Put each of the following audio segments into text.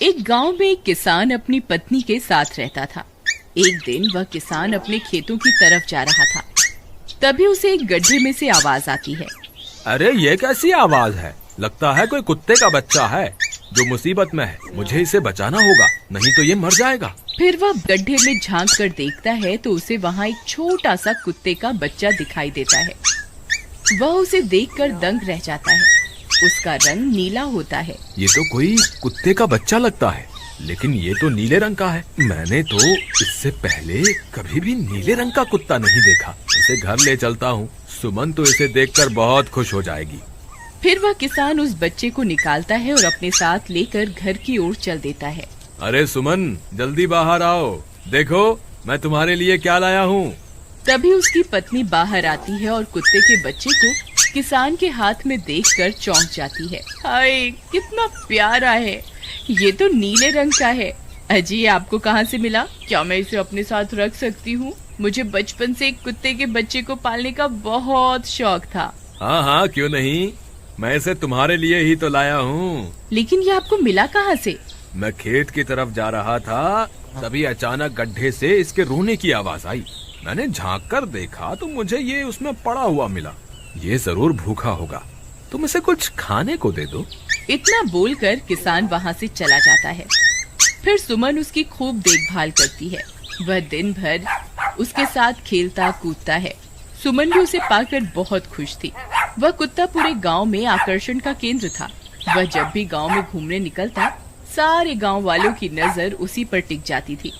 एक गांव में एक किसान अपनी पत्नी के साथ रहता था। एक दिन वह किसान अपने खेतों की तरफ जा रहा था। तभी उसे एक गड्ढे में से आवाज आती है। अरे ये कैसी आवाज है? लगता है कोई कुत्ते का बच्चा है जो मुसीबत में है। मुझे इसे बचाना होगा, नहीं तो ये मर जाएगा। फिर वह गड्ढे में झांक कर देखता है तो उसे वहाँ एक छोटा सा कुत्ते का बच्चा दिखाई देता है। वह उसे देखकर दंग रह जाता है। उसका रंग नीला होता है। ये तो कोई कुत्ते का बच्चा लगता है, लेकिन ये तो नीले रंग का है। मैंने तो इससे पहले कभी भी नीले रंग का कुत्ता नहीं देखा। इसे घर ले चलता हूँ, सुमन तो इसे देखकर बहुत खुश हो जाएगी। फिर वह किसान उस बच्चे को निकालता है और अपने साथ लेकर घर की ओर चल देता है। अरे सुमन, जल्दी बाहर आओ, देखो मैं तुम्हारे लिए क्या लाया हूँ। तभी उसकी पत्नी बाहर आती है और कुत्ते के बच्चे को किसान के हाथ में देखकर चौंक जाती है। हाय, कितना प्यारा है, ये तो नीले रंग का है। अजी, ये आपको कहाँ से मिला? क्या मैं इसे अपने साथ रख सकती हूँ? मुझे बचपन से एक कुत्ते के बच्चे को पालने का बहुत शौक था। हाँ हाँ, क्यों नहीं, मैं इसे तुम्हारे लिए ही तो लाया हूँ। लेकिन ये आपको मिला कहाँ से? मैं खेत की तरफ जा रहा था, तभी अचानक गड्ढे से इसके रोने की आवाज आई। मैंने झांक कर देखा तो मुझे ये उसमें पड़ा हुआ मिला। ये जरूर भूखा होगा, तुम इसे कुछ खाने को दे दो। इतना बोलकर किसान वहाँ से चला जाता है। फिर सुमन उसकी खूब देखभाल करती है। वह दिन भर उसके साथ खेलता कूदता है। सुमन भी उसे पाकर बहुत खुश थी। वह कुत्ता पूरे गांव में आकर्षण का केंद्र था। वह जब भी गांव में घूमने निकलता, सारे गांव वालों की नजर उसी पर टिक जाती थी,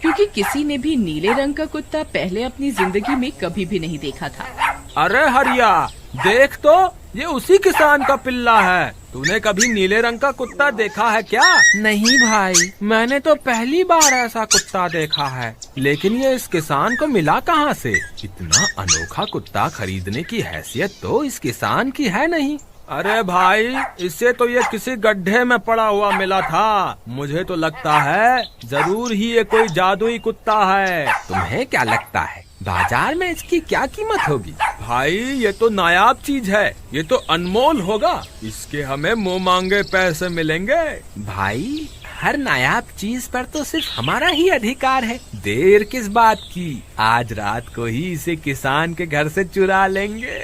क्योंकि किसी ने भी नीले रंग का कुत्ता पहले अपनी जिंदगी में कभी भी नहीं देखा था। अरे हरिया, देख तो, ये उसी किसान का पिल्ला है। तूने कभी नीले रंग का कुत्ता देखा है क्या? नहीं भाई, मैंने तो पहली बार ऐसा कुत्ता देखा है। लेकिन ये इस किसान को मिला कहाँ से? इतना अनोखा कुत्ता खरीदने की हैसियत तो इस किसान की है नहीं। अरे भाई, इससे तो ये किसी गड्ढे में पड़ा हुआ मिला था। मुझे तो लगता है जरूर ही ये कोई जादुई कुत्ता है। तुम्हें क्या लगता है बाजार में इसकी क्या कीमत होगी? भाई, ये तो नायाब चीज है, ये तो अनमोल होगा। इसके हमें मुंह मांगे पैसे मिलेंगे। भाई, हर नायाब चीज पर तो सिर्फ हमारा ही अधिकार है। देर किस बात की, आज रात को ही इसे किसान के घर से चुरा लेंगे।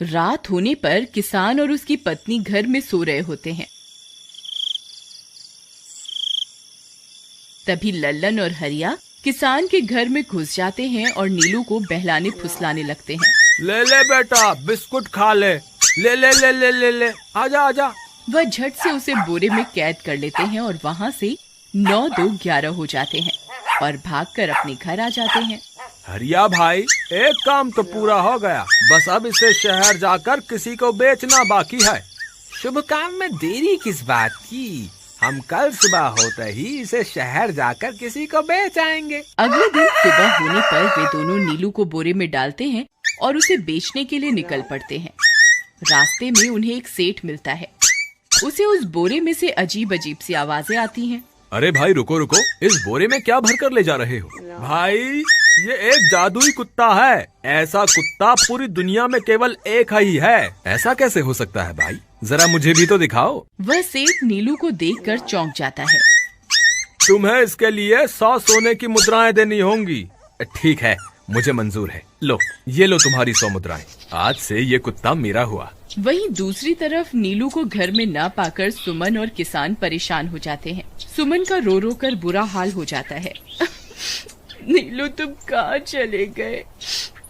रात होने पर किसान और उसकी पत्नी घर में सो रहे होते हैं। तभी लल्लन और हरिया किसान के घर में घुस जाते हैं और नीलू को बहलाने फुसलाने लगते हैं। ले ले बेटा, बिस्कुट खा ले, ले ले ले ले ले ले, आजा आजा। वह झट से उसे बोरे में कैद कर लेते हैं और वहाँ से 9-2-11 हो जाते हैं और भागकर अपने घर आ जाते हैं। हरिया भाई, एक काम तो पूरा हो गया, बस अब इसे शहर जाकर किसी को बेचना बाकी है। शुभ काम में देरी किस बात की, हम कल सुबह होते ही इसे शहर जाकर किसी को बेच आएंगे। अगले दिन सुबह होने पर वे दोनों नीलू को बोरे में डालते हैं और उसे बेचने के लिए निकल पड़ते हैं। रास्ते में उन्हें एक सेठ मिलता है। उसे उस बोरे में से अजीब अजीब सी आवाजें आती हैं। अरे भाई, रुको रुको, इस बोरे में क्या भर कर ले जा रहे हो? भाई, ये एक जादुई कुत्ता है। ऐसा कुत्ता पूरी दुनिया में केवल एक ही है। ऐसा कैसे हो सकता है भाई? जरा मुझे भी तो दिखाओ। वह सेठ नीलू को देखकर चौंक जाता है। तुम्हें इसके लिए 100 सोने की मुद्राएं देनी होंगी। ठीक है, मुझे मंजूर है। लो, ये लो तुम्हारी 100 मुद्राएं। आज से ये कुत्ता मेरा हुआ। वहीं दूसरी तरफ नीलू को घर में न पाकर सुमन और किसान परेशान हो जाते हैं। सुमन का रो रो कर बुरा हाल हो जाता है। नीलू, तुम कहाँ चले गए?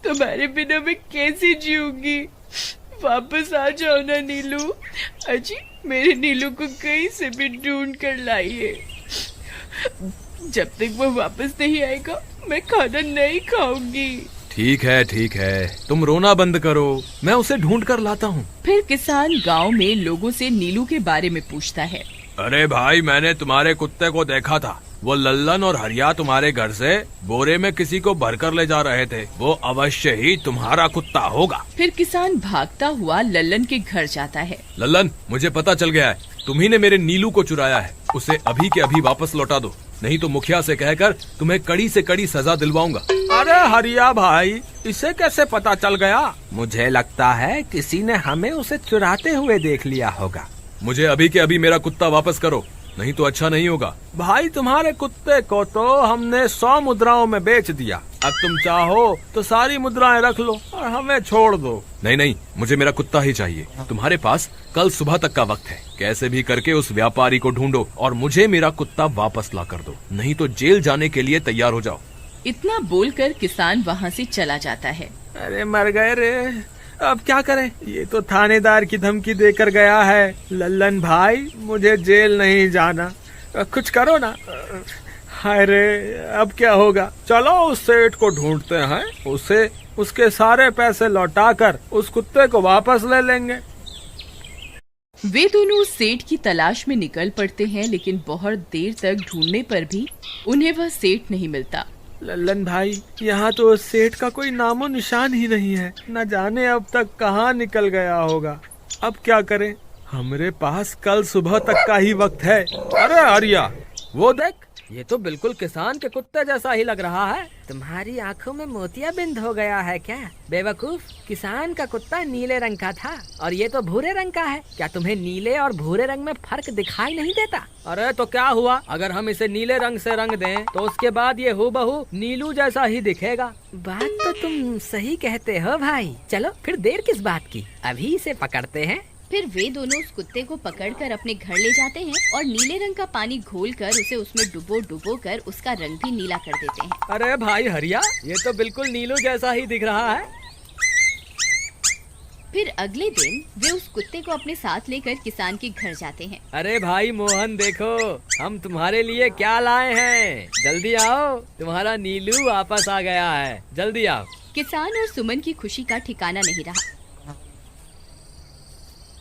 तुम्हारे बिना मैं कैसे जीऊंगी? वापस आ जाओ ना नीलू। अजी, मेरे नीलू को कहीं से भी ढूंढ कर लाइए। जब तक वो वापस नहीं आएगा मैं खाना नहीं खाऊंगी। ठीक है, तुम रोना बंद करो, मैं उसे ढूंढ कर लाता हूँ। फिर किसान गांव में लोगों से नीलू के बारे में पूछता है। अरे भाई, मैंने तुम्हारे कुत्ते को देखा था। वो लल्लन और हरिया तुम्हारे घर से बोरे में किसी को भरकर ले जा रहे थे। वो अवश्य ही तुम्हारा कुत्ता होगा। फिर किसान भागता हुआ लल्लन के घर जाता है। लल्लन, मुझे पता चल गया है, तुम्ही ने मेरे नीलू को चुराया है। उसे अभी के अभी वापस लौटा दो, नहीं तो मुखिया से कहकर तुम्हें कड़ी से कड़ी सजा दिलवाऊंगा। अरे हरिया भाई, इसे कैसे पता चल गया? मुझे लगता है किसी ने हमें उसे चुराते हुए देख लिया होगा। मुझे अभी के अभी मेरा कुत्ता वापस करो, नहीं तो अच्छा नहीं होगा। भाई तुम्हारे कुत्ते को तो हमने 100 मुद्राओं में बेच दिया, अब तुम चाहो तो सारी मुद्राएं रख लो और हमें छोड़ दो। नहीं नहीं, मुझे मेरा कुत्ता ही चाहिए। तुम्हारे पास कल सुबह तक का वक्त है, कैसे भी करके उस व्यापारी को ढूंढो और मुझे मेरा कुत्ता वापस ला कर दो, नहीं तो जेल जाने के लिए तैयार हो जाओ। इतना बोलकर किसान वहाँ से चला जाता है। अरे मर गए रे, अब क्या करें, ये तो थानेदार की धमकी देकर गया है। लल्लन भाई मुझे जेल नहीं जाना, कुछ करो ना। हाय रे, अब क्या होगा। चलो उस सेठ को ढूंढते हैं, उसे उसके सारे पैसे लौटाकर उस कुत्ते को वापस ले लेंगे। वे दोनों उस सेठ की तलाश में निकल पड़ते हैं, लेकिन बहुत देर तक ढूंढने पर भी उन्हें वह सेठ नहीं मिलता। लल्लन भाई, यहाँ तो उस सेठ का कोई नामो निशान ही नहीं है, न जाने अब तक कहाँ निकल गया होगा। अब क्या करें, हमारे पास कल सुबह तक का ही वक्त है। अरे आर्या, वो देख, ये तो बिल्कुल किसान के कुत्ते जैसा ही लग रहा है। तुम्हारी आंखों में मोतियाबिंद हो गया है क्या बेवकूफ? किसान का कुत्ता नीले रंग का था और ये तो भूरे रंग का है। क्या तुम्हें नीले और भूरे रंग में फर्क दिखाई नहीं देता? अरे तो क्या हुआ, अगर हम इसे नीले रंग से रंग दें तो उसके बाद ये हूबहू नीलू जैसा ही दिखेगा। बात तो तुम सही कहते हो भाई। चलो फिर देर किस बात की, अभी इसे पकड़ते हैं। फिर वे दोनों उस कुत्ते को पकड़कर अपने घर ले जाते हैं और नीले रंग का पानी घोलकर उसे उसमें डुबो कर उसका रंग भी नीला कर देते हैं। अरे भाई हरिया, ये तो बिल्कुल नीलू जैसा ही दिख रहा है। फिर अगले दिन वे उस कुत्ते को अपने साथ लेकर किसान के घर जाते हैं। अरे भाई मोहन, देखो हम तुम्हारे लिए क्या लाए हैं, जल्दी आओ, तुम्हारा नीलू वापस आ गया है, जल्दी आओ। किसान और सुमन की खुशी का ठिकाना नहीं रहा।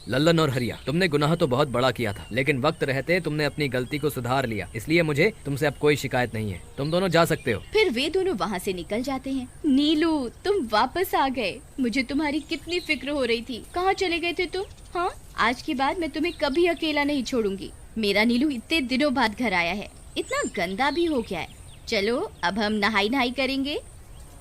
लल्लन और हरिया, तुमने गुनाह तो बहुत बड़ा किया था, लेकिन वक्त रहते तुमने अपनी गलती को सुधार लिया, इसलिए मुझे तुमसे अब कोई शिकायत नहीं है। तुम दोनों जा सकते हो। फिर वे दोनों वहाँ से निकल जाते हैं। नीलू, तुम वापस आ गए, मुझे तुम्हारी कितनी फिक्र हो रही थी। कहाँ चले गए थे तुम? हाँ, आज के बाद मैं तुम्हें कभी अकेला नहीं छोड़ूंगी। मेरा नीलू इतने दिनों बाद घर आया है, इतना गंदा भी हो गया है। चलो अब हम नहाई करेंगे।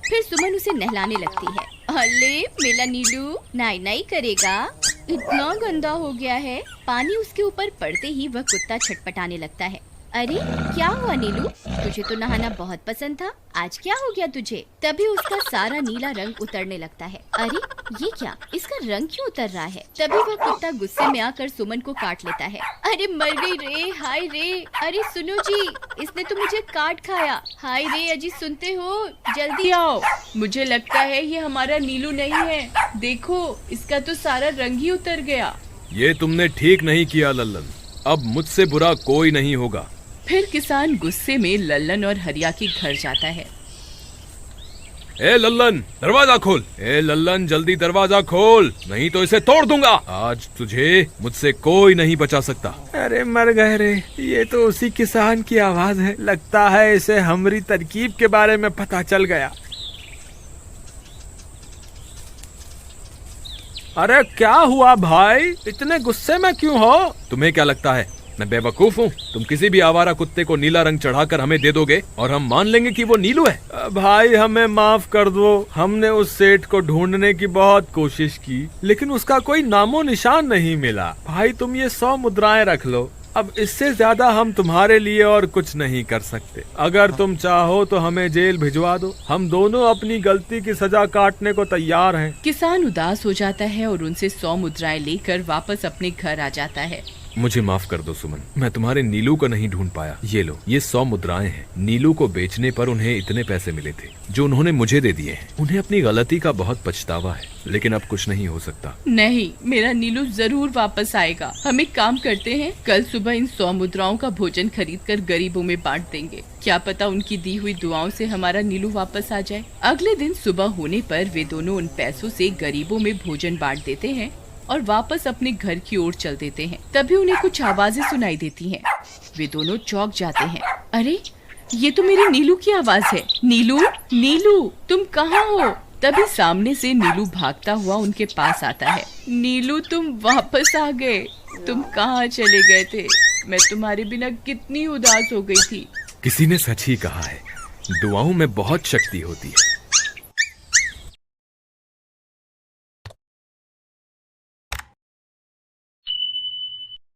फिर सुमन उसे नहलाने लगती है। अले मेरा नीलू नहाई करेगा, इतना गंदा हो गया है। पानी उसके ऊपर पड़ते ही वह कुत्ता छटपटाने लगता है। अरे क्या हुआ नीलू, तुझे तो नहाना बहुत पसंद था, आज क्या हो गया तुझे? तभी उसका सारा नीला रंग उतरने लगता है। अरे ये क्या, इसका रंग क्यों उतर रहा है? तभी वह कुत्ता गुस्से में आकर सुमन को काट लेता है। अरे मर गई रे, हाय रे, अरे सुनो जी, इसने तो मुझे काट खाया। हाय रे अजी, सुनते हो, जल्दी आओ। मुझे लगता है ये हमारा नीलू नहीं है, देखो इसका तो सारा रंग ही उतर गया। ये तुमने ठीक नहीं किया लल्लन, अब मुझसे बुरा कोई नहीं होगा। फिर किसान गुस्से में लल्लन और हरिया के घर जाता है। ए लल्लन, दरवाजा खोल। ए लल्लन, जल्दी दरवाजा खोल, नहीं तो इसे तोड़ दूंगा। आज तुझे मुझसे कोई नहीं बचा सकता। अरे मर गए रे, ये तो उसी किसान की आवाज है। लगता है इसे हमारी तरकीब के बारे में पता चल गया। अरे क्या हुआ भाई, इतने गुस्से में क्यों हो? तुम्हें क्या लगता है मैं बेवकूफ हूँ? तुम किसी भी आवारा कुत्ते को नीला रंग चढ़ाकर हमें दे दोगे और हम मान लेंगे कि वो नीलू है। भाई हमें माफ कर दो, हमने उस सेठ को ढूंढने की बहुत कोशिश की, लेकिन उसका कोई नामो निशान नहीं मिला। भाई तुम ये 100 मुद्राएं रख लो, अब इससे ज्यादा हम तुम्हारे लिए और कुछ नहीं कर सकते। अगर तुम चाहो तो हमें जेल भिजवा दो, हम दोनों अपनी गलती की सजा काटने को तैयार हैं। किसान उदास हो जाता है और उनसे 100 मुद्राएं लेकर वापस अपने घर आ जाता है। मुझे माफ कर दो सुमन, मैं तुम्हारे नीलू को नहीं ढूंढ पाया। ये लो, ये 100 मुद्राएं हैं। नीलू को बेचने पर उन्हें इतने पैसे मिले थे जो उन्होंने मुझे दे दिए हैं। उन्हें अपनी गलती का बहुत पछतावा है, लेकिन अब कुछ नहीं हो सकता। नहीं, मेरा नीलू जरूर वापस आएगा। हम एक काम करते हैं, कल सुबह इन 100 मुद्राओं का भोजन खरीद कर गरीबों में बांट देंगे। क्या पता उनकी दी हुई दुआओं से हमारा नीलू वापस आ जाए। अगले दिन सुबह होने पर वे दोनों उन पैसों से गरीबों में भोजन बांट देते हैं और वापस अपने घर की ओर चल देते हैं। तभी उन्हें कुछ आवाजें सुनाई देती हैं। वे दोनों चौंक जाते हैं। अरे ये तो मेरे नीलू की आवाज है। नीलू, नीलू तुम कहाँ हो? तभी सामने से नीलू भागता हुआ उनके पास आता है। नीलू तुम वापस आ गए, तुम कहाँ चले गए थे? मैं तुम्हारे बिना कितनी उदास हो गई थी। किसी ने सच ही कहा है, दुआओं में बहुत शक्ति होती है।